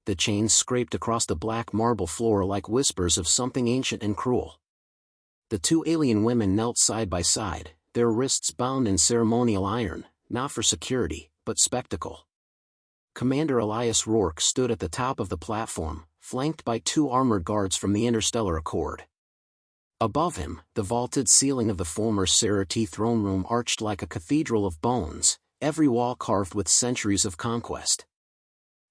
The chains scraped across the black marble floor like whispers of something ancient and cruel. The two alien women knelt side by side, their wrists bound in ceremonial iron, not for security, but spectacle. Commander Elias Rourke stood at the top of the platform, flanked by two armored guards from the Interstellar Accord. Above him, the vaulted ceiling of the former Serati throne room arched like a cathedral of bones, every wall carved with centuries of conquest.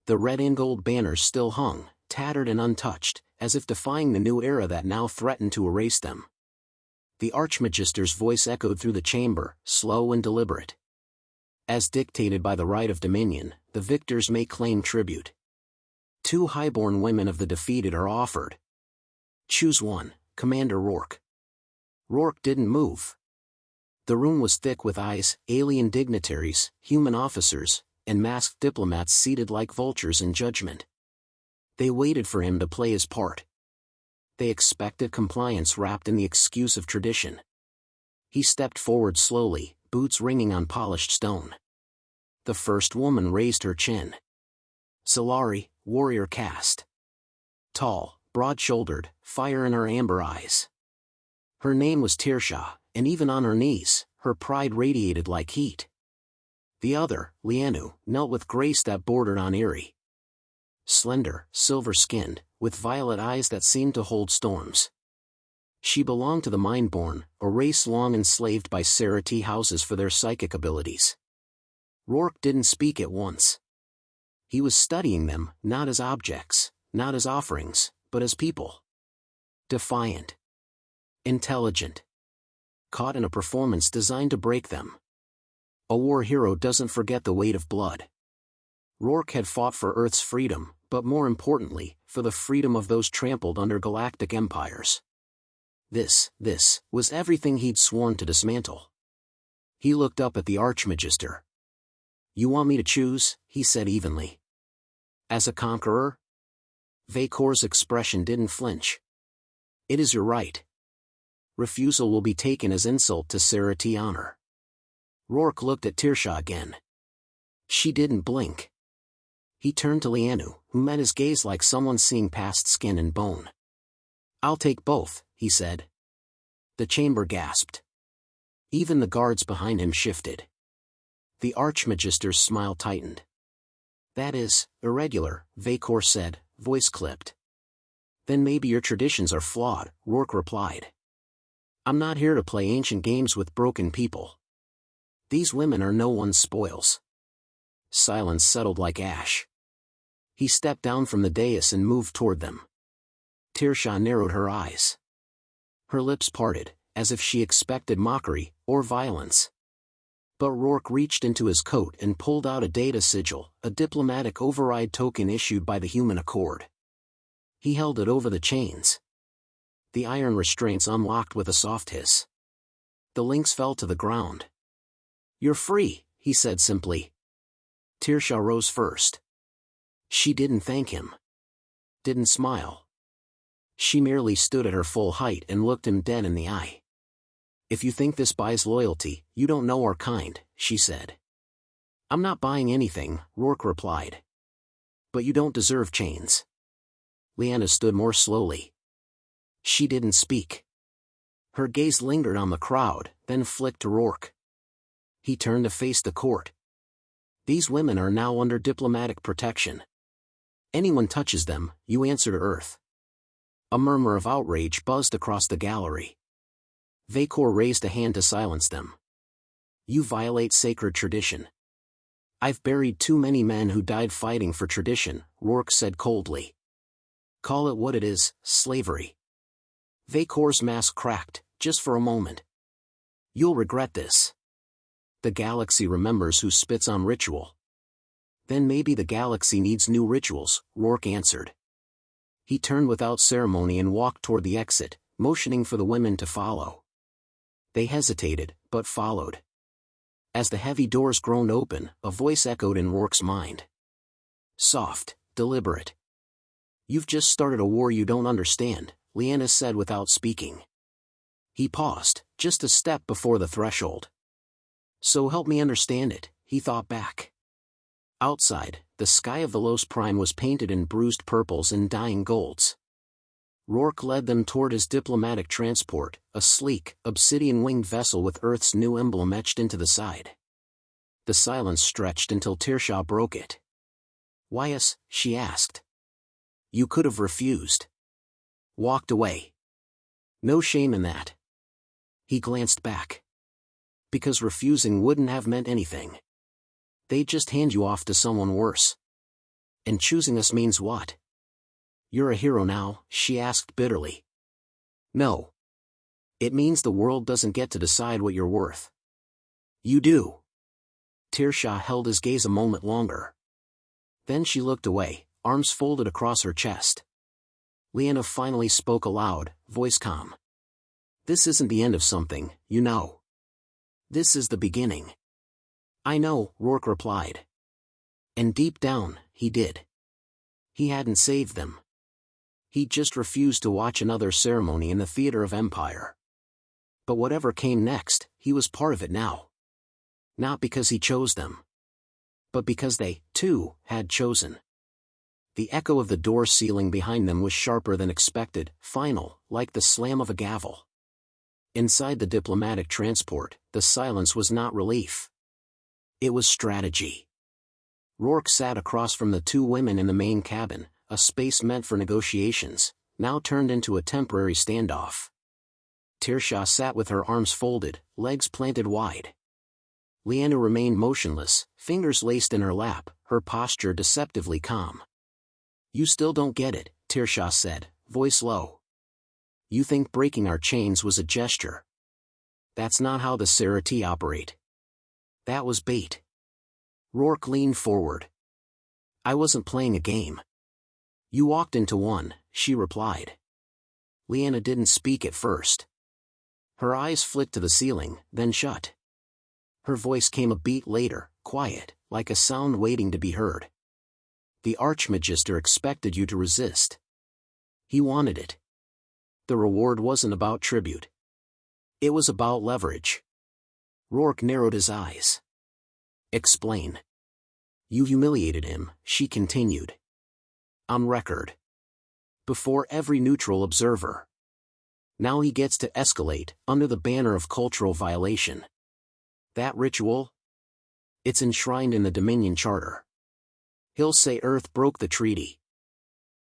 The red and gold banners still hung, tattered and untouched, as if defying the new era that now threatened to erase them. The Archmagister's voice echoed through the chamber, slow and deliberate. As dictated by the right of dominion, the victors may claim tribute. 2 highborn women of the defeated are offered. Choose one, Commander Rourke. Rourke didn't move. The room was thick with eyes, alien dignitaries, human officers, and masked diplomats seated like vultures in judgment. They waited for him to play his part. They expected compliance wrapped in the excuse of tradition. He stepped forward slowly, boots ringing on polished stone. The first woman raised her chin. Solari, warrior caste. Tall, broad-shouldered, fire in her amber eyes. Her name was Tirsha, and even on her knees, her pride radiated like heat. The other, Lianu, knelt with grace that bordered on eerie. Slender, silver-skinned, with violet eyes that seemed to hold storms. She belonged to the Mindborn, a race long enslaved by Serati houses for their psychic abilities. Rourke didn't speak at once. He was studying them, not as objects, not as offerings, but as people. Defiant. Intelligent. Caught in a performance designed to break them. A war hero doesn't forget the weight of blood. Rourke had fought for Earth's freedom, but more importantly, for the freedom of those trampled under galactic empires. This was everything he'd sworn to dismantle. He looked up at the Archmagister. "You want me to choose?" he said evenly. "As a conqueror?" Vacor's expression didn't flinch. "It is your right. Refusal will be taken as insult to Serati honor." Rourke looked at Tirsha again. She didn't blink. He turned to Lianu, who met his gaze like someone seeing past skin and bone. "I'll take both," he said. The chamber gasped. Even the guards behind him shifted. The Archmagister's smile tightened. "That is irregular," Vacor said, voice clipped. "Then maybe your traditions are flawed," Rourke replied. "I'm not here to play ancient games with broken people. These women are no one's spoils." Silence settled like ash. He stepped down from the dais and moved toward them. Tirsha narrowed her eyes. Her lips parted, as if she expected mockery, or violence. But Rourke reached into his coat and pulled out a data sigil, a diplomatic override token issued by the Human Accord. He held it over the chains. The iron restraints unlocked with a soft hiss. The links fell to the ground. "You're free," he said simply. Tirsha rose first. She didn't thank him. Didn't smile. She merely stood at her full height and looked him dead in the eye. "If you think this buys loyalty, you don't know our kind," she said. "I'm not buying anything," Rourke replied. "But you don't deserve chains." Liana stood more slowly. She didn't speak. Her gaze lingered on the crowd, then flicked to Rourke. He turned to face the court. "These women are now under diplomatic protection. Anyone touches them, you answer to Earth." A murmur of outrage buzzed across the gallery. Vacor raised a hand to silence them. "You violate sacred tradition." "I've buried too many men who died fighting for tradition," Rourke said coldly. "Call it what it is, slavery." Vacor's mask cracked, just for a moment. "You'll regret this. The galaxy remembers who spits on ritual." "Then maybe the galaxy needs new rituals," Rourke answered. He turned without ceremony and walked toward the exit, motioning for the women to follow. They hesitated, but followed. As the heavy doors groaned open, a voice echoed in Rourke's mind. Soft, deliberate. "You've just started a war you don't understand," Liana said without speaking. He paused, just a step before the threshold. "So help me understand it," he thought back. Outside, The sky of the Los Prime was painted in bruised purples and dying golds. Rourke led them toward his diplomatic transport, a sleek, obsidian-winged vessel with Earth's new emblem etched into the side. The silence stretched until Tearshaw broke it. "Why us?" she asked. "You could have refused. Walked away. No shame in that." He glanced back. "Because refusing wouldn't have meant anything. They'd just hand you off to someone worse. And choosing us means what? You're a hero now?" she asked bitterly. "No. It means the world doesn't get to decide what you're worth. You do." Tearshaw held his gaze a moment longer. Then she looked away, arms folded across her chest. Lyanna finally spoke aloud, voice calm. "This isn't the end of something, you know. This is the beginning." "I know," Rourke replied. And deep down, he did. He hadn't saved them. He'd just refused to watch another ceremony in the theater of empire. But whatever came next, he was part of it now. Not because he chose them, but because they, too, had chosen. The echo of the door ceiling behind them was sharper than expected, final, like the slam of a gavel. Inside the diplomatic transport, the silence was not relief. It was strategy. Rourke sat across from the two women in the main cabin, a space meant for negotiations, now turned into a temporary standoff. Tearshaw sat with her arms folded, legs planted wide. Lyanna remained motionless, fingers laced in her lap, her posture deceptively calm. "You still don't get it," Tearshaw said, voice low. "You think breaking our chains was a gesture. That's not how the Serati operate. That was bait." Rourke leaned forward. "I wasn't playing a game." "You walked into one," she replied. Lyanna didn't speak at first. Her eyes flicked to the ceiling, then shut. Her voice came a beat later, quiet, like a sound waiting to be heard. "The Archmagister expected you to resist. He wanted it. The reward wasn't about tribute. It was about leverage." Rourke narrowed his eyes. "Explain." "You humiliated him," she continued. "On record. Before every neutral observer. Now he gets to escalate, under the banner of cultural violation. That ritual? It's enshrined in the Dominion Charter. He'll say Earth broke the treaty."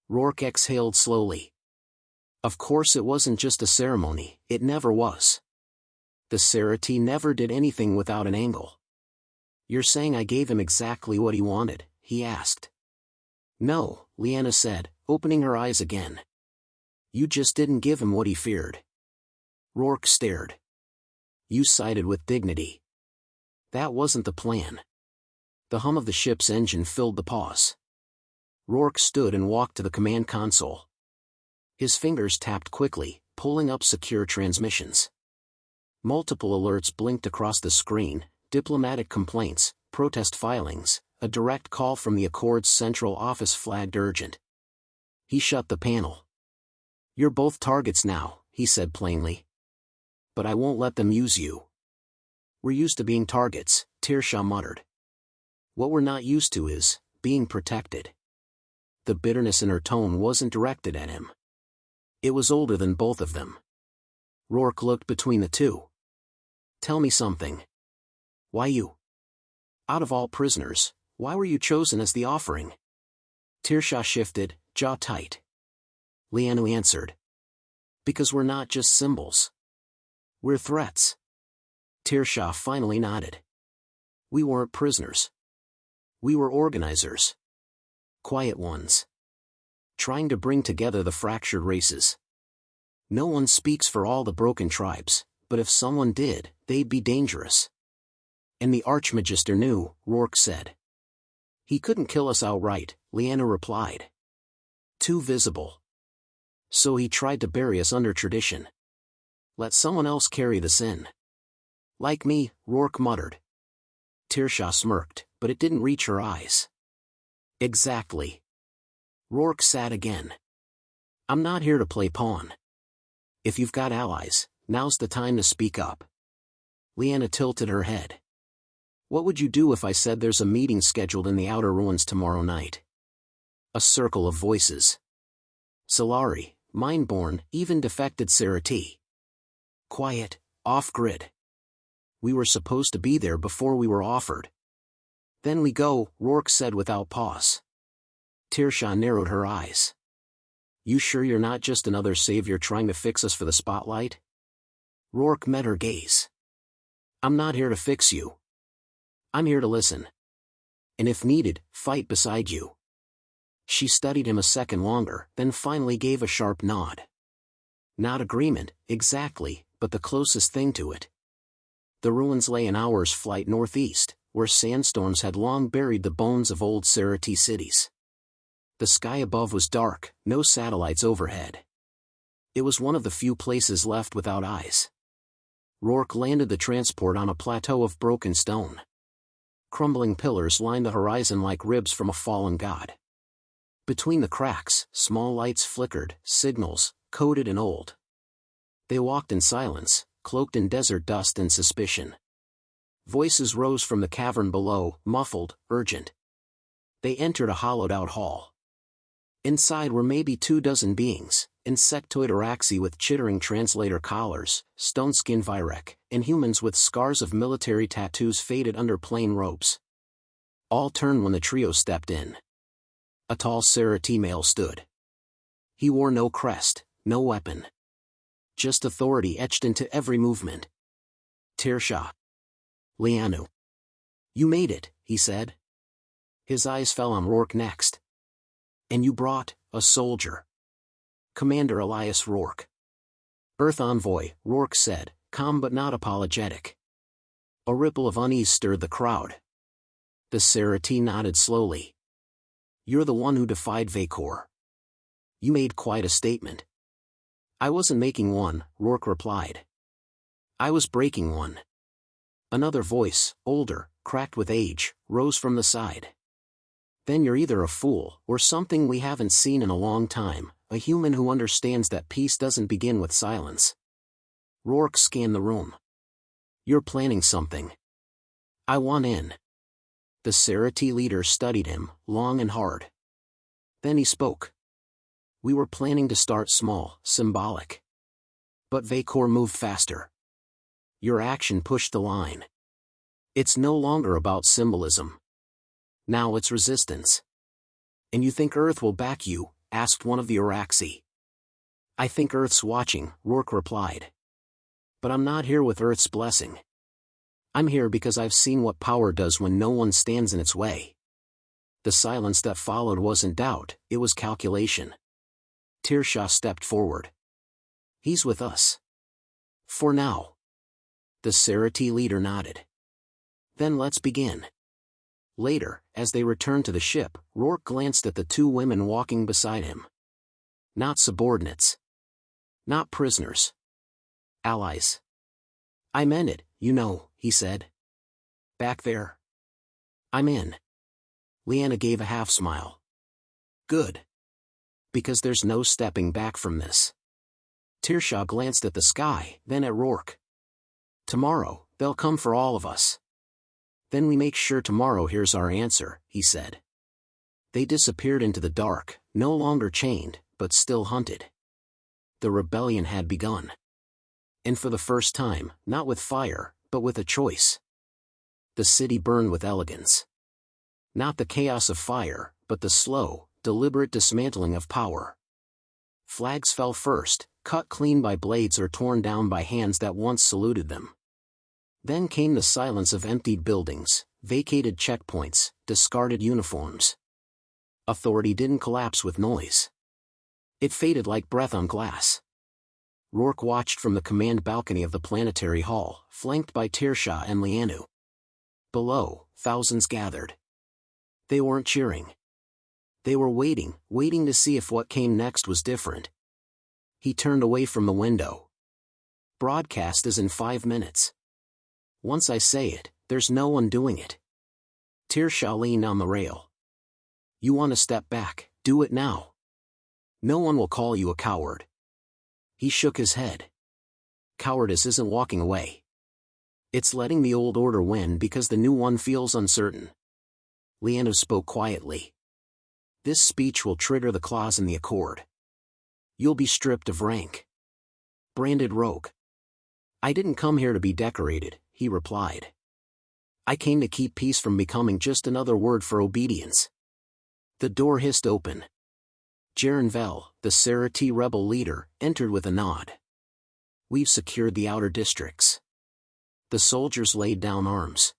Rourke exhaled slowly. "Of course it wasn't just a ceremony, it never was. The Serati never did anything without an angle." "You're saying I gave him exactly what he wanted?" he asked. "No," Lyanna said, opening her eyes again. "You just didn't give him what he feared." Rourke stared. "You sided with dignity. That wasn't the plan." The hum of the ship's engine filled the pause. Rourke stood and walked to the command console. His fingers tapped quickly, pulling up secure transmissions. Multiple alerts blinked across the screen: diplomatic complaints, protest filings, a direct call from the Accord's central office flagged urgent. He shut the panel. "You're both targets now," he said plainly. "But I won't let them use you." "We're used to being targets," Tearshaw muttered. "What we're not used to is being protected." The bitterness in her tone wasn't directed at him. It was older than both of them. Rourke looked between the two. "Tell me something. Why you? Out of all prisoners, why were you chosen as the offering?" Tearshaw shifted, jaw tight. Lyanna answered. "Because we're not just symbols. We're threats." Tearshaw finally nodded. "We weren't prisoners. We were organizers. Quiet ones. Trying to bring together the fractured races. No one speaks for all the broken tribes, but if someone did, they'd be dangerous. And the Archmagister knew," Rourke said. "He couldn't kill us outright," Lyanna replied. "Too visible. So he tried to bury us under tradition. Let someone else carry the sin." "Like me," Rourke muttered. Tearshaw smirked, but it didn't reach her eyes. "Exactly." Rourke sat again. "I'm not here to play pawn. If you've got allies, now's the time to speak up." Lyanna tilted her head. What would you do if I said there's a meeting scheduled in the outer ruins tomorrow night? A circle of voices. Solari, Mindborn, even defected Serati. Quiet, off-grid. We were supposed to be there before we were offered. Then we go, Rourke said without pause. Tirsha narrowed her eyes. You sure you're not just another savior trying to fix us for the spotlight? Rourke met her gaze. I'm not here to fix you. I'm here to listen. And if needed, fight beside you. She studied him a second longer, then finally gave a sharp nod. Not agreement, exactly, but the closest thing to it. The ruins lay an hour's flight northeast, where sandstorms had long buried the bones of old Serati cities. The sky above was dark, no satellites overhead. It was one of the few places left without eyes. Rourke landed the transport on a plateau of broken stone. Crumbling pillars lined the horizon like ribs from a fallen god. Between the cracks, small lights flickered, signals, coded and old. They walked in silence, cloaked in desert dust and suspicion. Voices rose from the cavern below, muffled, urgent. They entered a hollowed-out hall. Inside were maybe 24 beings, insectoid Araxi with chittering translator collars, stone-skinned Virek, and humans with scars of military tattoos faded under plain robes. All turned when the trio stepped in. A tall Serati male stood. He wore no crest, no weapon. Just authority etched into every movement. Tirsha. Lianu. You made it, he said. His eyes fell on Rourke next. And you brought a soldier. Commander Elias Rourke. Earth Envoy, Rourke said, calm but not apologetic. A ripple of unease stirred the crowd. The Serati nodded slowly. You're the one who defied Vacor. You made quite a statement. I wasn't making one, Rourke replied. I was breaking one. Another voice, older, cracked with age, rose from the side. Then you're either a fool, or something we haven't seen in a long time, a human who understands that peace doesn't begin with silence. Rourke scanned the room. You're planning something. I want in. The Serati leader studied him, long and hard. Then he spoke. We were planning to start small, symbolic. But Vacor moved faster. Your action pushed the line. It's no longer about symbolism. Now it's resistance. And you think Earth will back you? Asked one of the Araxi. I think Earth's watching, Rourke replied. But I'm not here with Earth's blessing. I'm here because I've seen what power does when no one stands in its way. The silence that followed wasn't doubt, it was calculation. Tirsha stepped forward. He's with us. For now. The Serati leader nodded. Then let's begin. Later, as they returned to the ship, Rourke glanced at the two women walking beside him. Not subordinates. Not prisoners. Allies. I meant it, you know, he said. Back there. I'm in. Leanna gave a half-smile. Good. Because there's no stepping back from this. Tirsha glanced at the sky, then at Rourke. Tomorrow, they'll come for all of us. Then we make sure tomorrow hears our answer, he said. They disappeared into the dark, no longer chained, but still hunted. The rebellion had begun. And for the first time, not with fire, but with a choice. The city burned with elegance. Not the chaos of fire, but the slow, deliberate dismantling of power. Flags fell first, cut clean by blades or torn down by hands that once saluted them. Then came the silence of emptied buildings, vacated checkpoints, discarded uniforms. Authority didn't collapse with noise. It faded like breath on glass. Rourke watched from the command balcony of the planetary hall, flanked by Tirsha and Lianu. Below, thousands gathered. They weren't cheering. They were waiting to see if what came next was different. He turned away from the window. Broadcast is in 5 minutes. Once I say it, there's no one doing it. Tirsha leaned on the rail. You want to step back, do it now. No one will call you a coward. He shook his head. Cowardice isn't walking away. It's letting the old order win because the new one feels uncertain. Lyanna spoke quietly. This speech will trigger the clause in the accord. You'll be stripped of rank. Branded rogue. I didn't come here to be decorated, he replied. I came to keep peace from becoming just another word for obedience. The door hissed open. Jaren Vel, the Sarah T. rebel leader, entered with a nod. We've secured the outer districts. The soldiers laid down arms.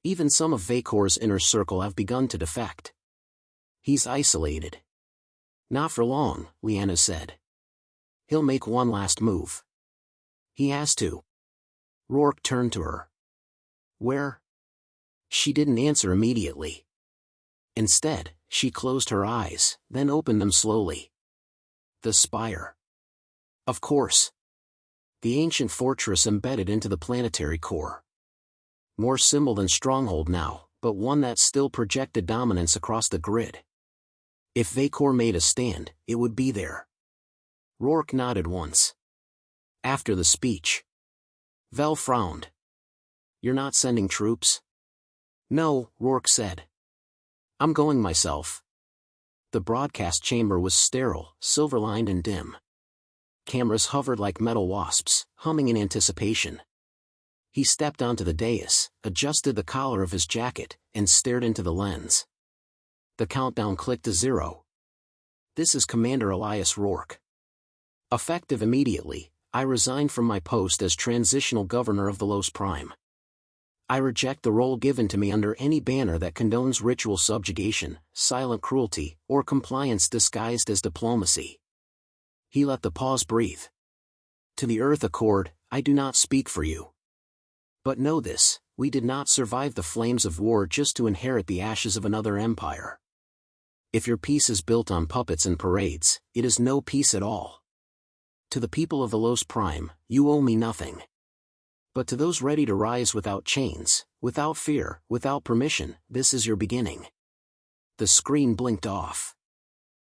Even some of Vacor's inner circle have begun to defect. He's isolated. Not for long, Lyanna said. He'll make one last move. He has to. Rourke turned to her. Where? She didn't answer immediately. Instead, she closed her eyes, then opened them slowly. The spire. Of course. The ancient fortress embedded into the planetary core. More symbol than stronghold now, but one that still projected dominance across the grid. If Vacor made a stand, it would be there. Rourke nodded once. After the speech. Vel frowned. You're not sending troops? No, Rourke said. I'm going myself. The broadcast chamber was sterile, silver-lined and dim. Cameras hovered like metal wasps, humming in anticipation. He stepped onto the dais, adjusted the collar of his jacket, and stared into the lens. The countdown clicked to 0. This is Commander Elias Rourke. Effective immediately, I resign from my post as transitional governor of the Los Prime. I reject the role given to me under any banner that condones ritual subjugation, silent cruelty, or compliance disguised as diplomacy. He let the pause breathe. To the Earth Accord, I do not speak for you. But know this, we did not survive the flames of war just to inherit the ashes of another empire. If your peace is built on puppets and parades, it is no peace at all. To the people of the Los Prime, you owe me nothing. But to those ready to rise without chains, without fear, without permission, this is your beginning. The screen blinked off.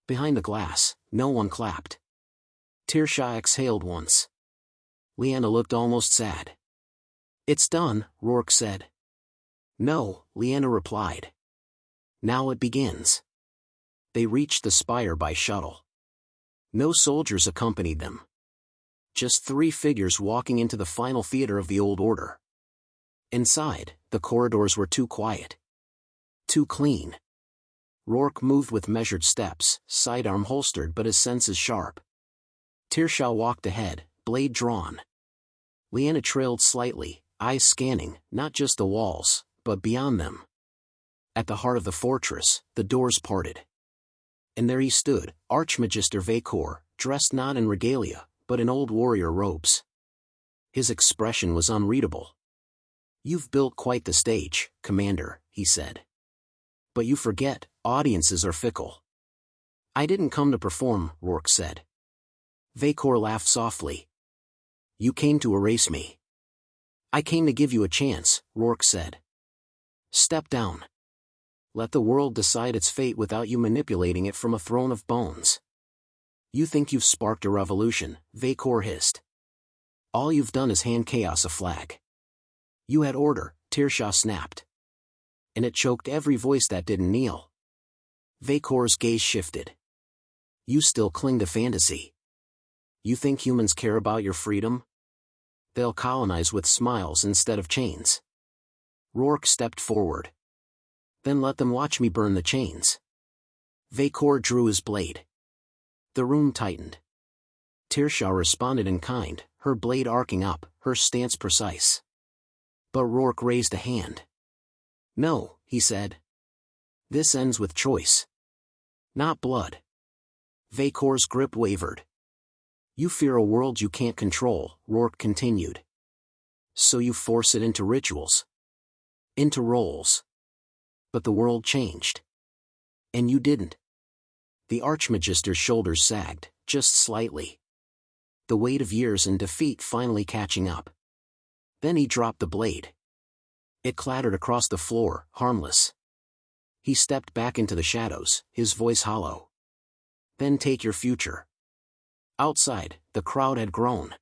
Behind the glass, no one clapped. Tirsha exhaled once. Lyanna looked almost sad. It's done, Rourke said. No, Lyanna replied. Now it begins. They reached the spire by shuttle. No soldiers accompanied them. Just 3 figures walking into the final theater of the old order. Inside, the corridors were too quiet. Too clean. Rourke moved with measured steps, sidearm holstered but his senses sharp. Tirsha walked ahead, blade drawn. Lyanna trailed slightly, eyes scanning, not just the walls, but beyond them. At the heart of the fortress, the doors parted. And there he stood, Archmagister Vacor, dressed not in regalia, but in old warrior robes. His expression was unreadable. You've built quite the stage, Commander, he said. But you forget, audiences are fickle. I didn't come to perform, Rourke said. Vacor laughed softly. You came to erase me. I came to give you a chance, Rourke said. Step down. Let the world decide its fate without you manipulating it from a throne of bones. You think you've sparked a revolution, Vacor hissed. All you've done is hand chaos a flag. You had order, Tirsha snapped. And it choked every voice that didn't kneel. Vacor's gaze shifted. You still cling to fantasy. You think humans care about your freedom? They'll colonize with smiles instead of chains. Rourke stepped forward. Then let them watch me burn the chains. Vacor drew his blade. The room tightened. Tirsha responded in kind, her blade arcing up, her stance precise. But Rourke raised a hand. No, he said. This ends with choice. Not blood. Vacor's grip wavered. You fear a world you can't control, Rourke continued. So you force it into rituals. Into roles. But the world changed. And you didn't. The Archmagister's shoulders sagged, just slightly. The weight of years and defeat finally catching up. Then he dropped the blade. It clattered across the floor, harmless. He stepped back into the shadows, his voice hollow. Then take your future. Outside, the crowd had grown.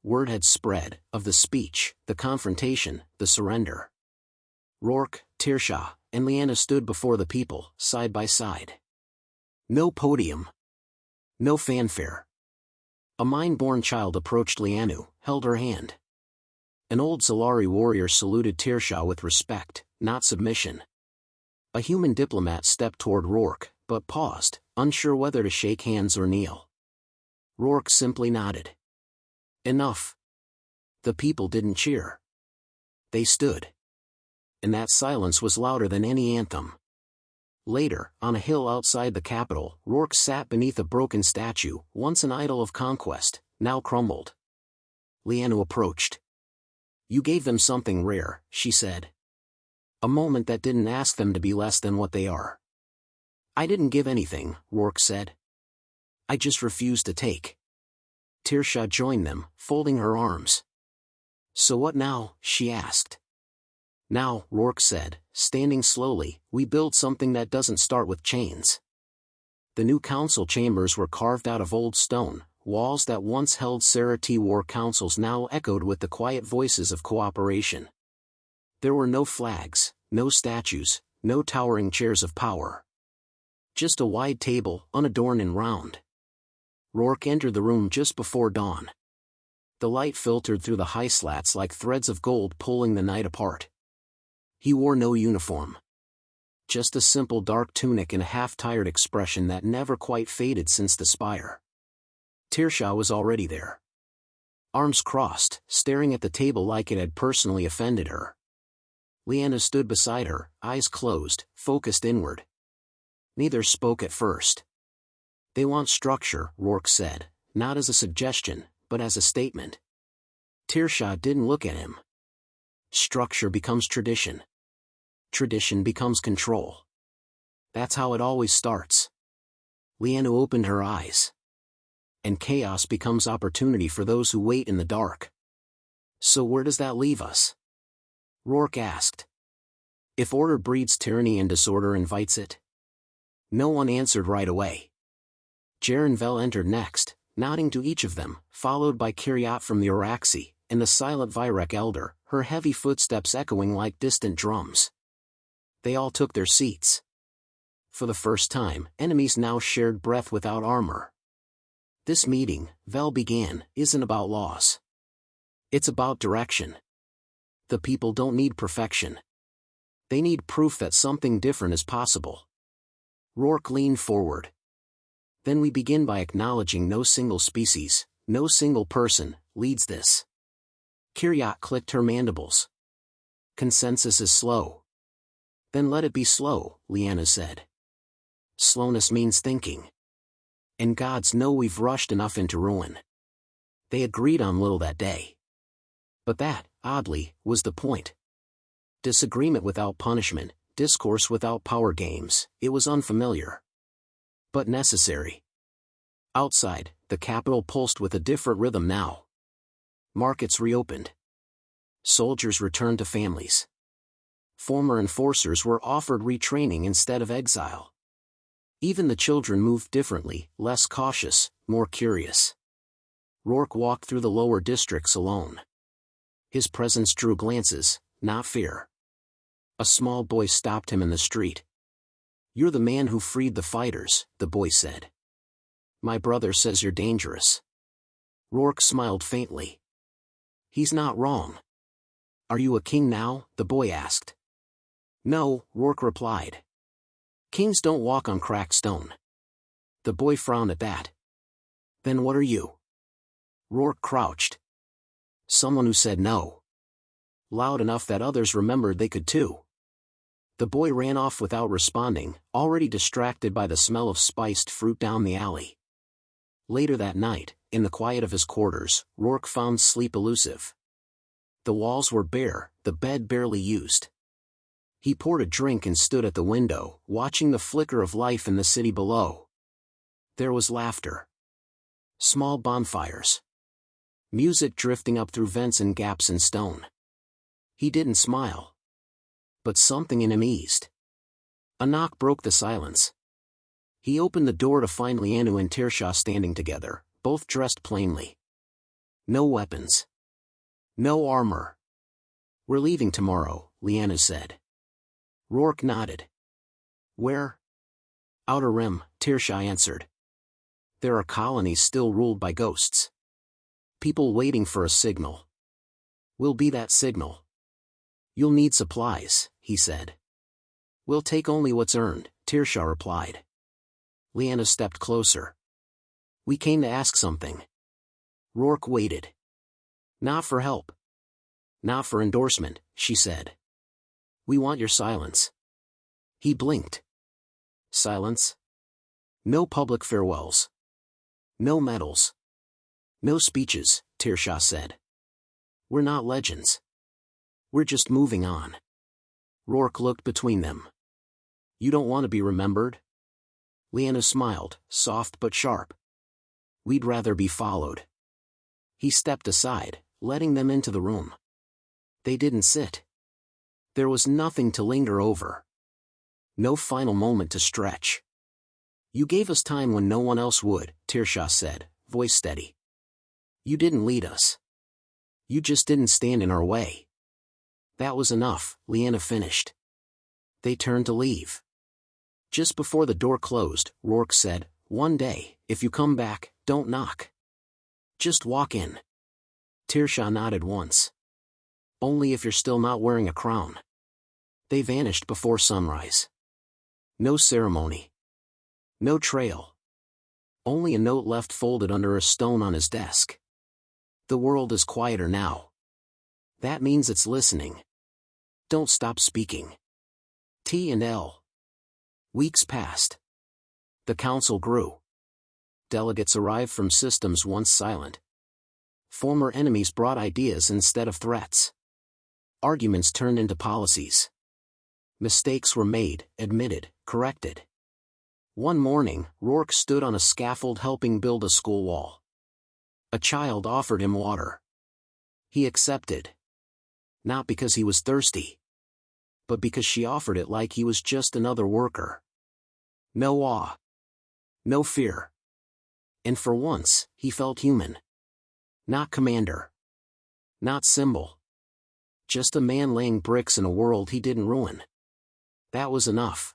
Word had spread, of the speech, the confrontation, the surrender. Rourke, Tirsha, and Lyanna stood before the people, side by side. No podium. No fanfare. A mind-born child approached Lyanna, held her hand. An old Zalari warrior saluted Tirsha with respect, not submission. A human diplomat stepped toward Rourke, but paused, unsure whether to shake hands or kneel. Rourke simply nodded. Enough. The people didn't cheer. They stood. And that silence was louder than any anthem. Later, on a hill outside the capital, Rourke sat beneath a broken statue, once an idol of conquest, now crumbled. Lyanna approached. You gave them something rare, she said. A moment that didn't ask them to be less than what they are. I didn't give anything, Rourke said. I just refused to take. Tirsha joined them, folding her arms. So what now, she asked. Now, Rourke said, standing slowly, we build something that doesn't start with chains. The new council chambers were carved out of old stone, walls that once held Sarati war councils now echoed with the quiet voices of cooperation. There were no flags, no statues, no towering chairs of power. Just a wide table, unadorned and round. Rourke entered the room just before dawn. The light filtered through the high slats like threads of gold pulling the night apart. He wore no uniform. Just a simple dark tunic and a half-tired expression that never quite faded since the spire. Tirsha was already there. Arms crossed, staring at the table like it had personally offended her. Lyanna stood beside her, eyes closed, focused inward. Neither spoke at first. They want structure, Rourke said, not as a suggestion, but as a statement. Tirsha didn't look at him. Structure becomes tradition. Tradition becomes control. That's how it always starts. Lyanna opened her eyes. And chaos becomes opportunity for those who wait in the dark. So where does that leave us? Rourke asked. If order breeds tyranny and disorder invites it? No one answered right away. Jarenvel entered next, nodding to each of them, followed by Kiryat from the Oraxi, and the silent Virek elder, her heavy footsteps echoing like distant drums. They all took their seats. For the first time, enemies now shared breath without armor. This meeting, Vel began, isn't about laws. It's about direction. The people don't need perfection. They need proof that something different is possible. Rourke leaned forward. Then we begin by acknowledging no single species, no single person, leads this. Kiryat clicked her mandibles. Consensus is slow. Then let it be slow, Lyanna said. Slowness means thinking. And gods know we've rushed enough into ruin. They agreed on little that day. But that, oddly, was the point. Disagreement without punishment, discourse without power games, it was unfamiliar. But necessary. Outside, the capital pulsed with a different rhythm now. Markets reopened. Soldiers returned to families. Former enforcers were offered retraining instead of exile. Even the children moved differently, less cautious, more curious. Rourke walked through the lower districts alone. His presence drew glances, not fear. A small boy stopped him in the street. You're the man who freed the fighters, the boy said. My brother says you're dangerous. Rourke smiled faintly. He's not wrong. Are you a king now? The boy asked. No, Rourke replied. Kings don't walk on cracked stone. The boy frowned at that. Then what are you? Rourke crouched. Someone who said no. Loud enough that others remembered they could too. The boy ran off without responding, already distracted by the smell of spiced fruit down the alley. Later that night, in the quiet of his quarters, Rourke found sleep elusive. The walls were bare, the bed barely used. He poured a drink and stood at the window, watching the flicker of life in the city below. There was laughter. Small bonfires. Music drifting up through vents and gaps in stone. He didn't smile. But something in him eased. A knock broke the silence. He opened the door to find Lyanna and Tirsha standing together, both dressed plainly. No weapons. No armor. We're leaving tomorrow, Lyanna said. Rourke nodded. Where? Outer Rim, Tirsha answered. There are colonies still ruled by ghosts. People waiting for a signal. We'll be that signal. You'll need supplies, he said. We'll take only what's earned, Tirsha replied. Lyanna stepped closer. We came to ask something. Rourke waited. Not for help. Not for endorsement, she said. We want your silence. He blinked. Silence? No public farewells. No medals. No speeches, Tirsha said. We're not legends. We're just moving on. Rourke looked between them. You don't want to be remembered? Lyanna smiled, soft but sharp. We'd rather be followed. He stepped aside, letting them into the room. They didn't sit. There was nothing to linger over. No final moment to stretch. You gave us time when no one else would, Tirsha said, voice steady. You didn't lead us. You just didn't stand in our way. That was enough, Lyanna finished. They turned to leave. Just before the door closed, Rourke said, One day, if you come back, don't knock. Just walk in. Tirsha nodded once. Only if you're still not wearing a crown. They vanished before sunrise. No ceremony. No trail. Only a note left folded under a stone on his desk. The world is quieter now. That means it's listening. Don't stop speaking. T&L. Weeks passed. The council grew. Delegates arrived from systems once silent. Former enemies brought ideas instead of threats. Arguments turned into policies. Mistakes were made, admitted, corrected. One morning, Rourke stood on a scaffold helping build a school wall. A child offered him water. He accepted. Not because he was thirsty, but because she offered it like he was just another worker. No awe. No fear. And for once, he felt human. Not commander. Not symbol. Just a man laying bricks in a world he didn't ruin. That was enough.